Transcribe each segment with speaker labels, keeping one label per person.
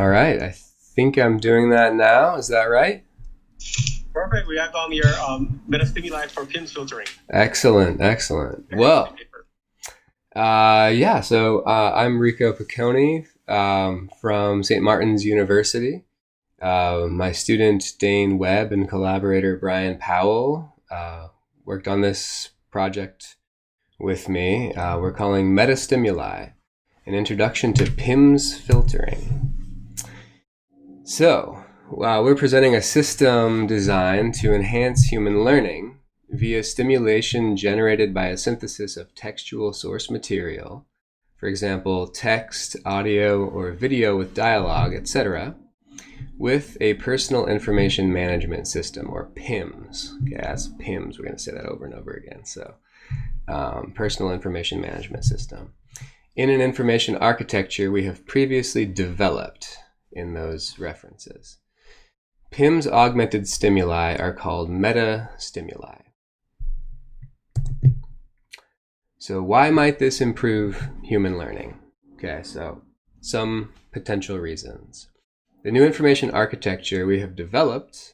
Speaker 1: All right, I think I'm doing that now. Is that right?
Speaker 2: Perfect. We have your metastimuli for PIMS filtering.
Speaker 1: Excellent, excellent. Well, I'm Rico Piccone from St. Martin's University. My student Dane Webb and collaborator Brian Powell worked on this project with me. We're calling Metastimuli, an introduction to PIMS filtering. So, we're presenting a system designed to enhance human learning via stimulation generated by a synthesis of textual source material, for example, text, audio, or video with dialogue, etc., with a personal information management system, or PIMS. Okay, that's PIMS. We're going to say that over and over again. So, personal information management system. In an information architecture we have previously developed in those references. PIMS augmented stimuli are called metastimuli. So why might this improve human learning? Okay, so some potential reasons. The new information architecture we have developed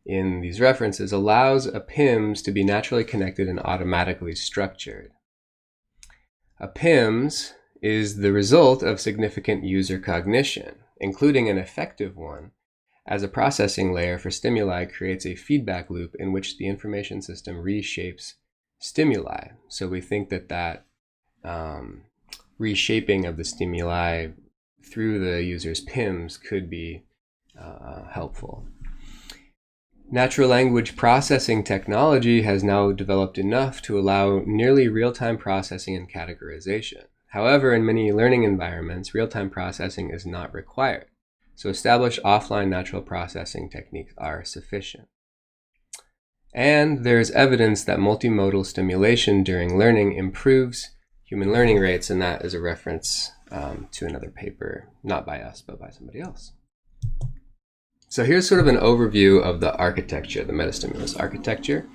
Speaker 1: in these references allows a PIMS to be naturally connected and automatically structured. A PIMS is the result of significant user cognition, including an effective one, as a processing layer for stimuli creates a feedback loop in which the information system reshapes stimuli. So we think that reshaping of the stimuli through the user's PIMS could be helpful. Natural language processing technology has now developed enough to allow nearly real-time processing and categorization. However, in many learning environments, real-time processing is not required. So established offline natural processing techniques are sufficient. And there's evidence that multimodal stimulation during learning improves human learning rates, and that is a reference to another paper, not by us, but by somebody else. So here's sort of an overview of the architecture, the metastimulus architecture.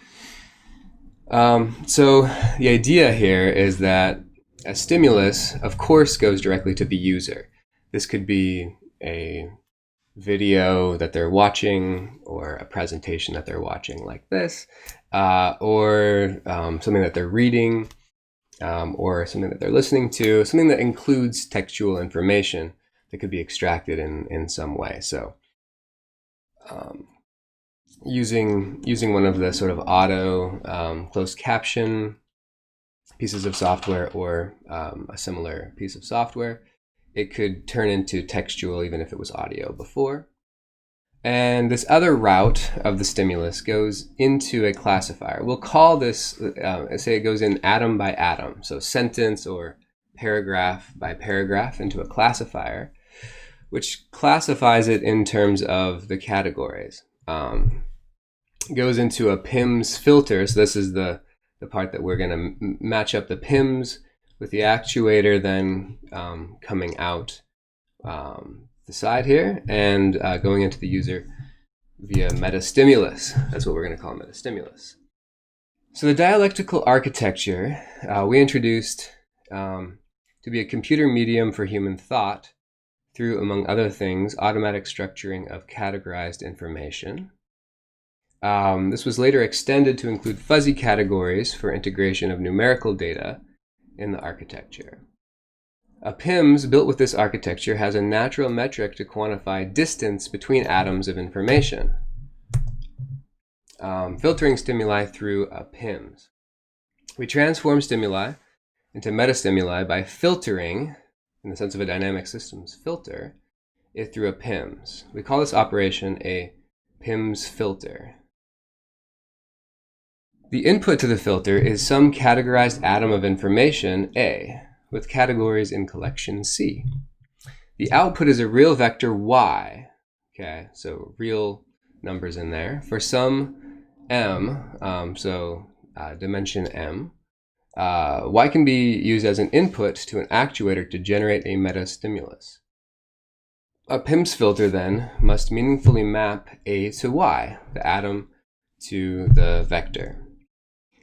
Speaker 1: So the idea here is that a stimulus, of course, goes directly to the user. This could be a video that they're watching, or a presentation that they're watching like this, or something that they're reading, or something that they're listening to, something that includes textual information that could be extracted in some way. So using one of the sort of auto closed caption pieces of software, or a similar piece of software, it could turn into textual even if it was audio before. And this other route of the stimulus goes into a classifier. We'll call this, say it goes in atom by atom, so sentence or paragraph by paragraph into a classifier, which classifies it in terms of the categories. It goes into a PIMS filter, so this is the part that we're going to match up the PIMS with the actuator then coming out the side here and going into the user via metastimulus. That's what we're going to call metastimulus. So the dialectical architecture we introduced to be a computer medium for human thought through, among other things, automatic structuring of categorized information. This was later extended to include fuzzy categories for integration of numerical data in the architecture. A PIMS built with this architecture has a natural metric to quantify distance between atoms of information. Filtering stimuli through a PIMS. We transform stimuli into metastimuli by filtering, in the sense of a dynamic systems filter, it through a PIMS. We call this operation a PIMS filter. The input to the filter is some categorized atom of information, A, with categories in collection C. The output is a real vector Y, okay, so real numbers in there, for some M, dimension M. Y can be used as an input to an actuator to generate a metastimulus. A PIMS filter then must meaningfully map A to Y, the atom to the vector.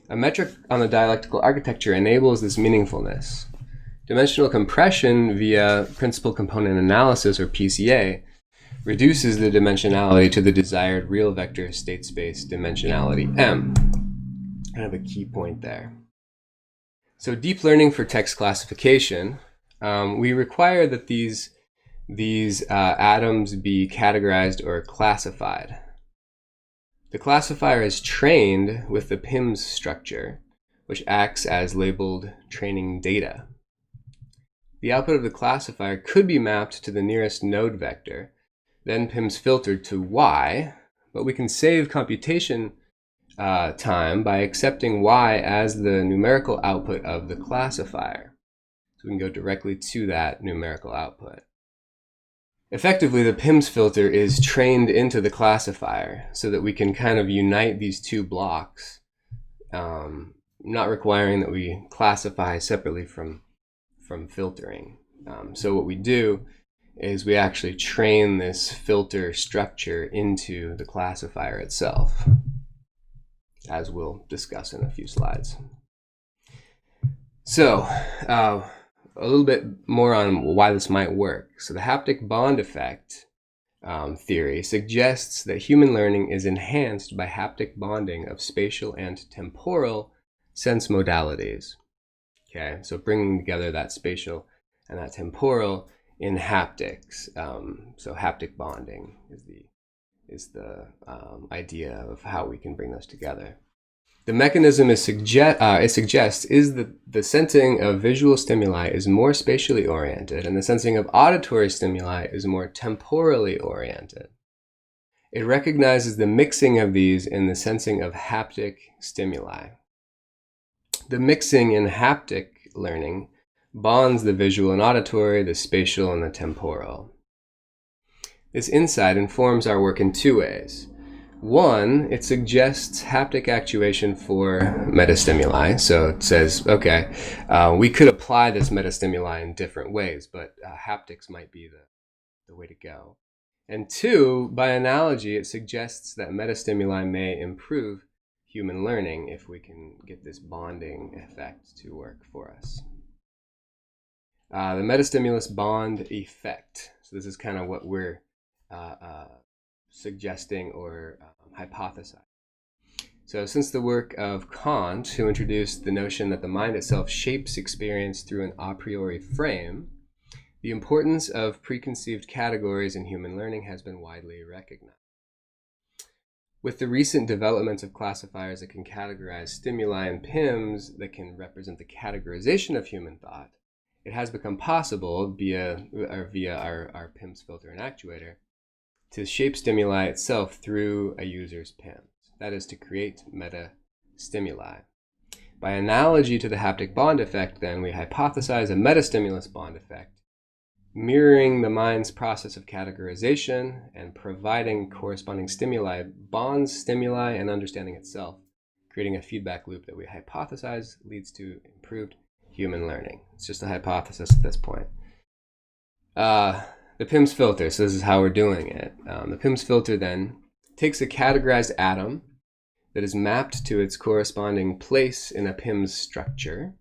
Speaker 1: A metric on the dialectical architecture enables this meaningfulness. Dimensional compression via principal component analysis, or PCA, reduces the dimensionality to the desired real vector state space dimensionality M. Kind of a key point there. So deep learning for text classification, we require that these atoms be categorized or classified. The classifier is trained with the PIMS structure, which acts as labeled training data. The output of the classifier could be mapped to the nearest node vector, then PIMS filtered to Y, but we can save computation time by accepting Y as the numerical output of the classifier. So we can go directly to that numerical output. Effectively, the PIMS filter is trained into the classifier so that we can kind of unite these two blocks, not requiring that we classify separately from filtering. So what we do is we actually train this filter structure into the classifier itself, as we'll discuss in a few slides. So, a little bit more on why this might work. So the haptic bond effect theory suggests that human learning is enhanced by haptic bonding of spatial and temporal sense modalities. Okay, so bringing together that spatial and that temporal in haptics. So haptic bonding is the idea of how we can bring those together. The mechanism it suggests is that the sensing of visual stimuli is more spatially oriented and the sensing of auditory stimuli is more temporally oriented. It recognizes the mixing of these in the sensing of haptic stimuli. The mixing in haptic learning bonds the visual and auditory, the spatial and the temporal. This insight informs our work in two ways. One, it suggests haptic actuation for metastimuli. So it says, okay, we could apply this metastimuli in different ways, but haptics might be the way to go. And two, by analogy, it suggests that metastimuli may improve human learning if we can get this bonding effect to work for us. The metastimulus bond effect. So this is kind of what we're suggesting or hypothesizing. So since the work of Kant, who introduced the notion that the mind itself shapes experience through an a priori frame, the importance of preconceived categories in human learning has been widely recognized. With the recent developments of classifiers that can categorize stimuli and PIMS that can represent the categorization of human thought, it has become possible via our PIMS filter and actuator to shape stimuli itself through a user's PIMS. That is to create metastimuli. By analogy to the haptic bond effect, then, we hypothesize a metastimulus bond effect, mirroring the mind's process of categorization and providing corresponding stimuli bonds stimuli and understanding itself, creating a feedback loop that we hypothesize leads to improved human learning. It's just a hypothesis at this point. The PIMS filter, so this is how we're doing it. The PIMS filter then takes a categorized atom that is mapped to its corresponding place in a PIMS structure,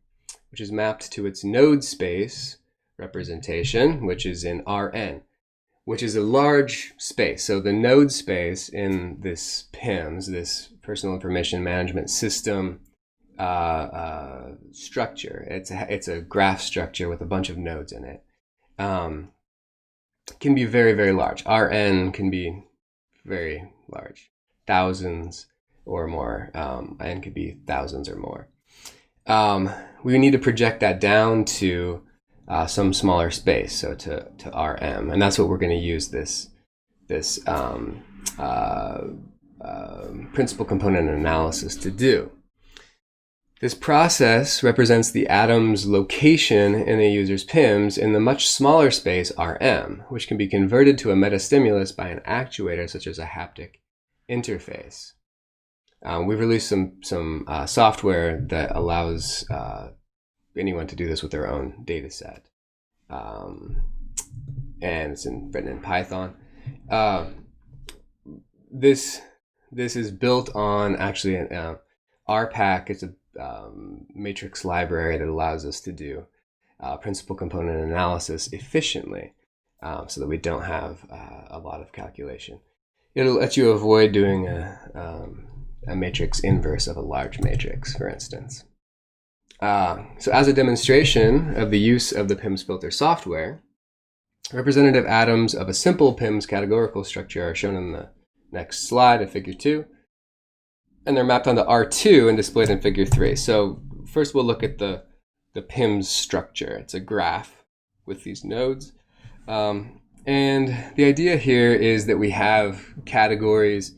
Speaker 1: which is mapped to its node space representation, which is in Rn, which is a large space. So the node space in this PIMS, this personal information management system structure, it's a graph structure with a bunch of nodes in it. Can be very, very large. Rn can be very large, thousands or more. N could be thousands or more. We need to project that down to some smaller space, so to Rm, and that's what we're going to use this principal component analysis to do. This process represents the atom's location in a user's PIMS in the much smaller space Rm, which can be converted to a metastimulus by an actuator such as a haptic interface. We've released some software that allows anyone to do this with their own data set. And it's written in Python. This is built on actually an RPAC. It's a matrix library that allows us to do principal component analysis efficiently. so that we don't have a lot of calculation. It'll let you avoid doing a matrix inverse of a large matrix, for instance. So as a demonstration of the use of the PIMS filter software, representative atoms of a simple PIMS categorical structure are shown in the next slide of figure 2. And they're mapped onto R2 and displayed in figure 3. So first we'll look at the PIMS structure. It's a graph with these nodes. And the idea here is that we have categories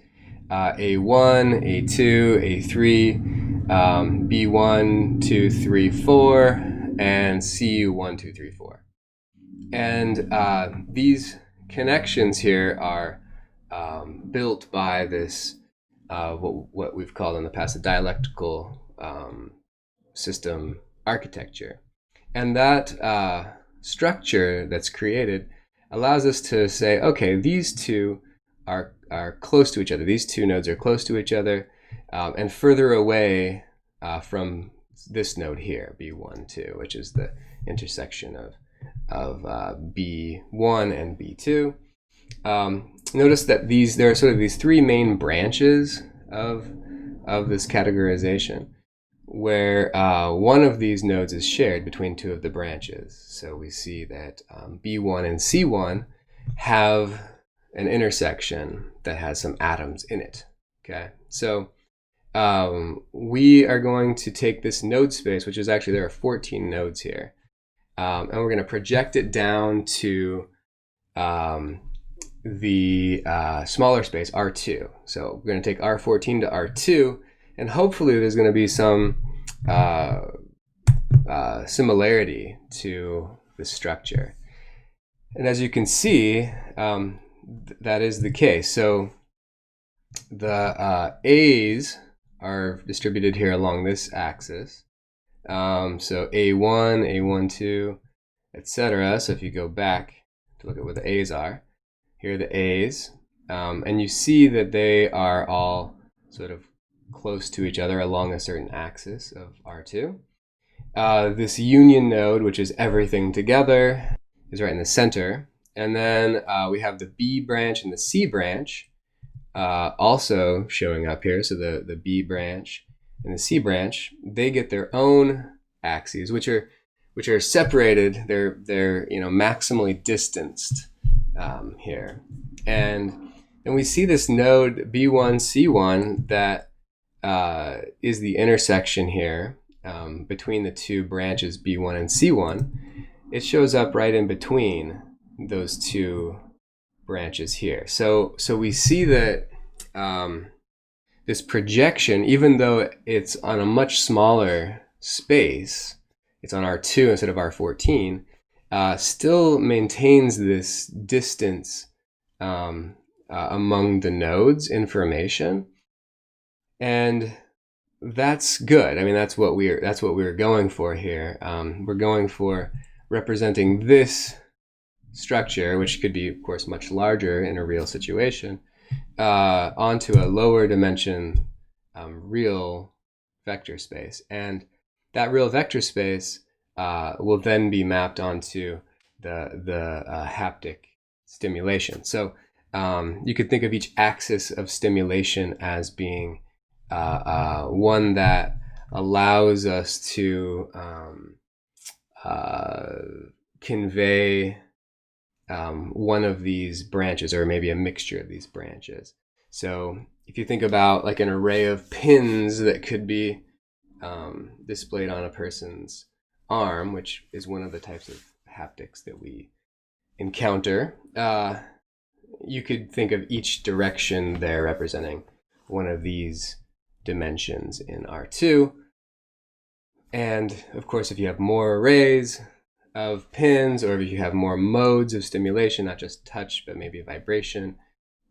Speaker 1: A1, A2, A3, B1, 2, 3, 4, and C1, 2, 3, 4. And these connections here are built by this what we've called in the past a dialectical system architecture. And that structure that's created allows us to say, okay, these two are close to each other. These two nodes are close to each other and further away from this node here, B1, 2, which is the intersection of B1 and B2. Notice that there are sort of these three main branches of this categorization, where one of these nodes is shared between two of the branches. So we see that B1 and C1 have an intersection that has some atoms in it. Okay, so we are going to take this node space, which is actually, there are 14 nodes here, and we're going to project it down to the smaller space, R2. So we're going to take R14 to R2, and hopefully there's going to be some similarity to the structure. And as you can see, that is the case. So the A's are distributed here along this axis. So A1, A1, 2, etc. So if you go back to look at where the A's are, here are the A's, and you see that they are all sort of close to each other along a certain axis of R2. This union node, which is everything together, is right in the center. And then we have the B branch and the C branch also showing up here. So the B branch and the C branch, they get their own axes, which are separated. They're maximally distanced here. And we see this node B1, C1 that is the intersection here between the two branches B1 and C1. It shows up right in between those two branches here. So we see that this projection, even though it's on a much smaller space, it's on R2 instead of R14, still maintains this distance among the nodes information, and that's good. I mean, that's what we're going for here. We're going for representing this structure, which could be, of course, much larger in a real situation, onto a lower dimension real vector space, and that real vector space will then be mapped onto the haptic stimulation. So you could think of each axis of stimulation as being one that allows us to convey one of these branches, or maybe a mixture of these branches. So if you think about like an array of pins that could be displayed on a person's arm, which is one of the types of haptics that we encounter, you could think of each direction there representing one of these dimensions in R2. And of course, if you have more arrays of pins, or if you have more modes of stimulation, not just touch, but maybe a vibration,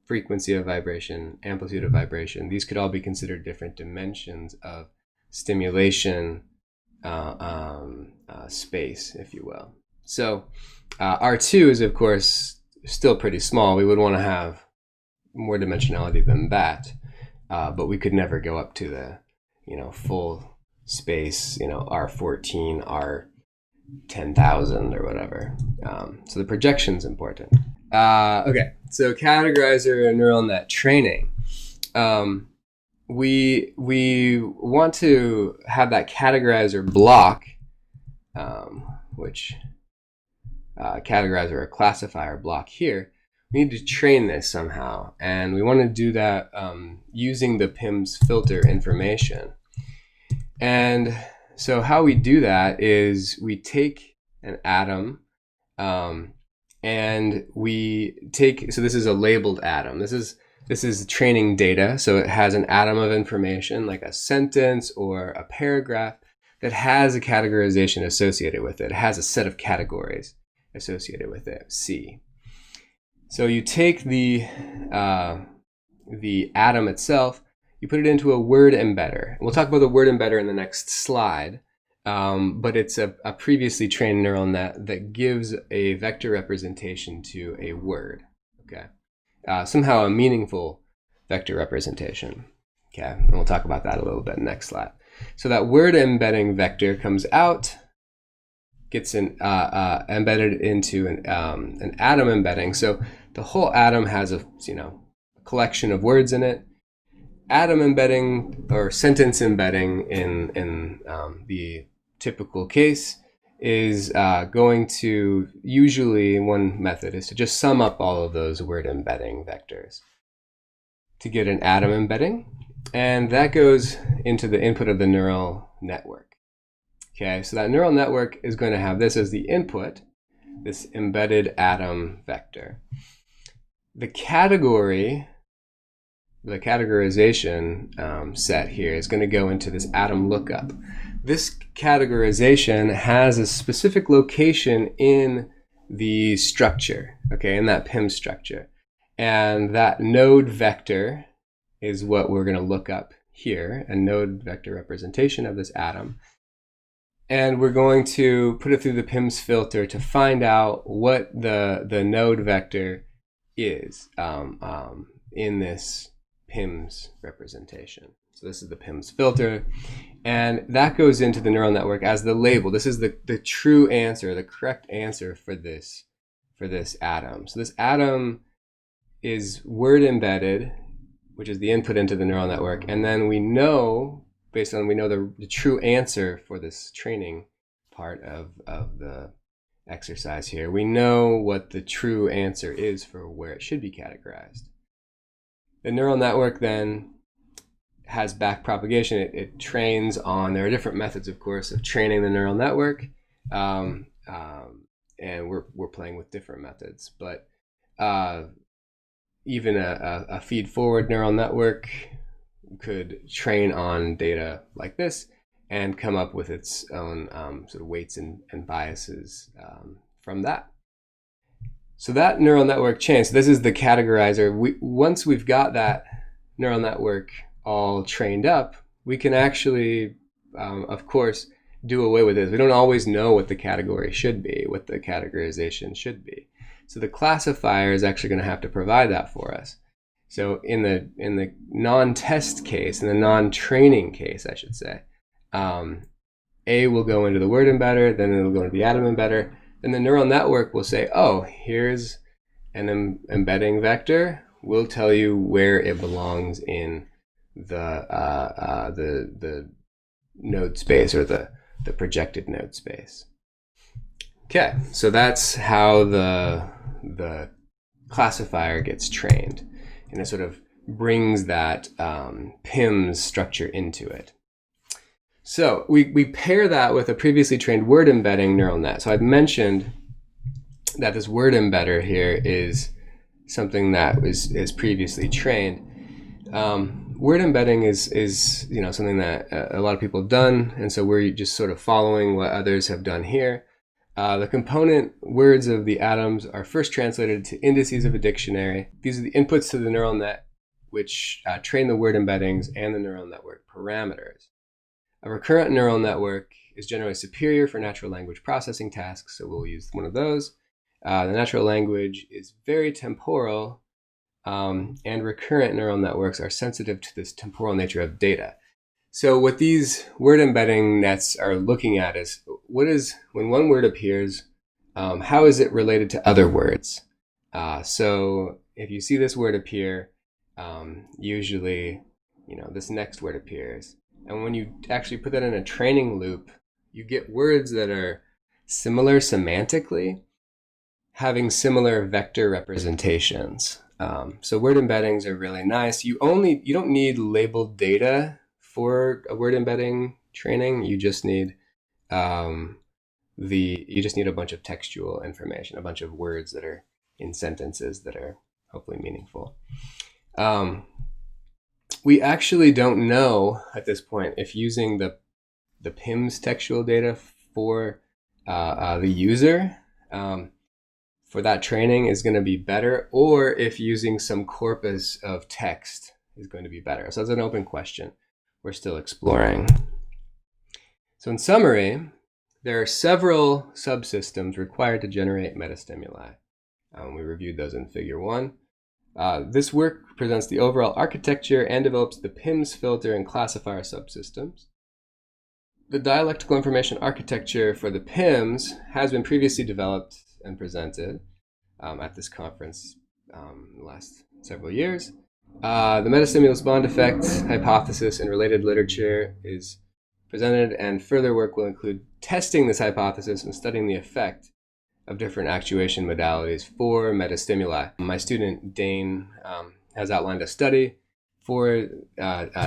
Speaker 1: frequency of vibration, amplitude of vibration, these could all be considered different dimensions of stimulation space, if you will. So R2 is, of course, still pretty small. We would want to have more dimensionality than that, but we could never go up to the full space, R14, 10,000 or whatever. So the projection is important. Okay, so categorizer neural net training. We want to have that categorizer block, which categorizer or classifier block here. We need to train this somehow, and we want to do that using the PIMS filter information. And so how we do that is we take an atom, and we take, so this is a labeled atom. This is training data, so it has an atom of information like a sentence or a paragraph that has a categorization associated with it. It has a set of categories associated with it, C. So you take the atom itself, you put it into a word embedder. We'll talk about the word embedder in the next slide, but it's a previously trained neural net that gives a vector representation to a word, okay? Somehow a meaningful vector representation, okay? And we'll talk about that a little bit in the next slide. So that word embedding vector comes out, gets embedded into an atom embedding. So the whole atom has a collection of words in it. Atom embedding or sentence embedding in the typical case is going to, usually one method is to just sum up all of those word embedding vectors to get an atom embedding, and that goes into the input of the neural network. Okay, so that neural network is going to have this as the input, this embedded atom vector. The category, the categorization set here is going to go into this atom lookup. This categorization has a specific location in the structure, okay, in that PIMS structure. And that node vector is what we're going to look up here, a node vector representation of this atom. And we're going to put it through the PIMS filter to find out what the node vector is in this PIMS representation. So this is the PIMS filter, and that goes into the neural network as the label. This is the true answer, the correct answer for this atom. So this atom is word embedded, which is the input into the neural network, and then we know, based on the true answer for this training part of the exercise here, we know what the true answer is for where it should be categorized. The neural network then has back propagation. It trains on, there are different methods, of course, of training the neural network, and we're playing with different methods, but even a feed-forward neural network could train on data like this and come up with its own sort of weights and biases from that. So that neural network chain, so this is the categorizer. Once we've got that neural network all trained up, we can actually, of course, do away with this. We don't always know what the category should be, what the categorization should be. So the classifier is actually going to have to provide that for us. So in the non-test case, in the non-training case, I should say, A will go into the word embedder, then it'll go into the atom embedder, and the neural network will say, oh, here's an embedding vector. We'll tell you where it belongs in the node space, or the projected node space. Okay, so that's how the classifier gets trained, and it sort of brings that PIMS structure into it. So we pair that with a previously trained word embedding neural net. So I've mentioned that this word embedder here is something that is previously trained. Word embedding is something that a lot of people have done, and so we're just sort of following what others have done here. The component words of the atoms are first translated to indices of a dictionary. These are the inputs to the neural net, which train the word embeddings and the neural network parameters. A recurrent neural network is generally superior for natural language processing tasks, so we'll use one of those. The natural language is very temporal, and recurrent neural networks are sensitive to this temporal nature of data. So what these word embedding nets are looking at is when one word appears, how is it related to other words? So if you see this word appear, usually, this next word appears. And when you actually put that in a training loop, you get words that are similar semantically, having similar vector representations. So word embeddings are really nice. You don't need labeled data for a word embedding training. You just need a bunch of textual information, a bunch of words that are in sentences that are hopefully meaningful. We actually don't know at this point if using the PIMS textual data for the user for that training is going to be better, or if using some corpus of text is going to be better. So it's an open question we're still exploring. So in summary, there are several subsystems required to generate metastimuli. We reviewed those in Figure 1. This work presents the overall architecture and develops the PIMS filter and classifier subsystems. The dialectical information architecture for the PIMS has been previously developed and presented at this conference in the last several years. The metastimulus bond effect hypothesis and related literature is presented, and further work will include testing this hypothesis and studying the effect of different actuation modalities for metastimuli. My student Dane has outlined a study for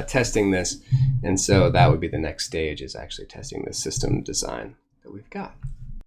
Speaker 1: testing this, and so that would be the next stage, is actually testing this system design that we've got.